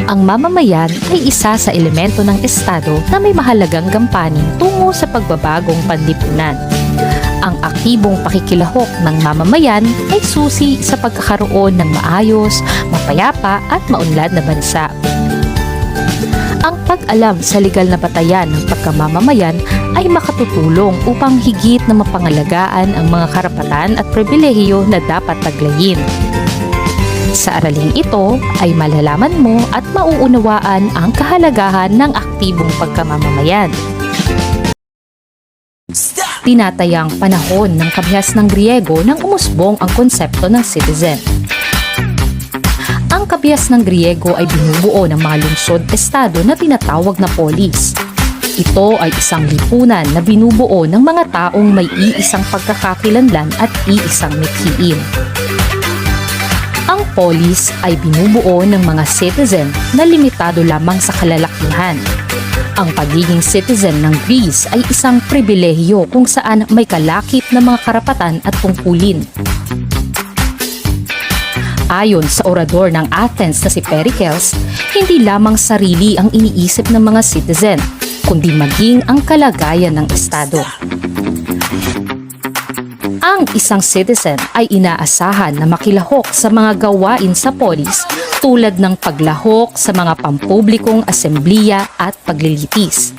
Ang mamamayan ay isa sa elemento ng Estado na may mahalagang gampanin tungo sa pagbabagong panlipunan. Ang aktibong pakikilahok ng mamamayan ay susi sa pagkakaroon ng maayos, mapayapa at maunlad na bansa. Ang pag-alam sa legal na batayan ng pagkamamamayan ay makatutulong upang higit na mapangalagaan ang mga karapatan at pribilehiyo na dapat taglayin. Sa araling ito ay malalaman mo at mauunawaan ang kahalagahan ng aktibong pagkamamamayan. Tinatayang panahon ng kabihas ng Griego nang umusbong ang konsepto ng citizen. Ang kabihas ng Griego ay binubuo ng mga lungsod-estado na tinatawag na polis. Ito ay isang lipunan na binubuo ng mga taong may iisang pagkakakilanlan at iisang mithiin. Ang polis ay binubuo ng mga citizen na limitado lamang sa kalalakihan. Ang pagiging citizen ng Greece ay isang pribilehiyo kung saan may kalakip na mga karapatan at tungkulin. Ayon sa orador ng Athens na si Pericles, hindi lamang sarili ang iniisip ng mga citizen, kundi maging ang kalagayan ng estado. Ang isang citizen ay inaasahan na makilahok sa mga gawain sa polis tulad ng paglahok sa mga pampublikong asembliya at paglilitis.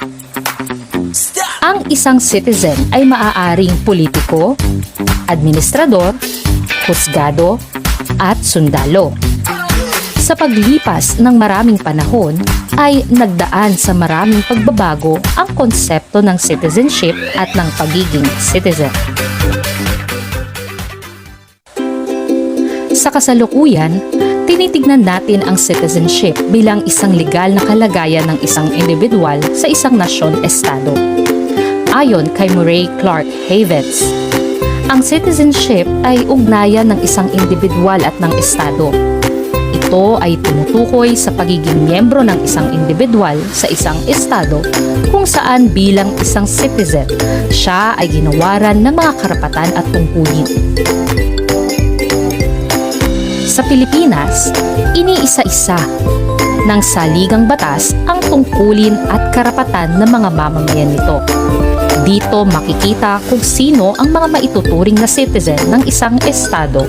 Ang isang citizen ay maaaring politiko, administrador, husgado, at sundalo. Sa paglipas ng maraming panahon ay nagdaan sa maraming pagbabago ang konsepto ng citizenship at ng pagiging citizen. Sa kasalukuyan, tinitignan natin ang citizenship bilang isang legal na kalagayan ng isang individual sa isang nasyon-estado. Ayon kay Murray Clark Havens, ang citizenship ay ugnayan ng isang individual at ng estado. Ito ay tinutukoy sa pagiging miyembro ng isang individual sa isang estado kung saan bilang isang citizen, siya ay ginawaran ng mga karapatan at tungkulin. Sa Pilipinas, iniisa-isa ng saligang batas ang tungkulin at karapatan ng mga mamamayan nito. Dito makikita kung sino ang mga maituturing na citizen ng isang estado.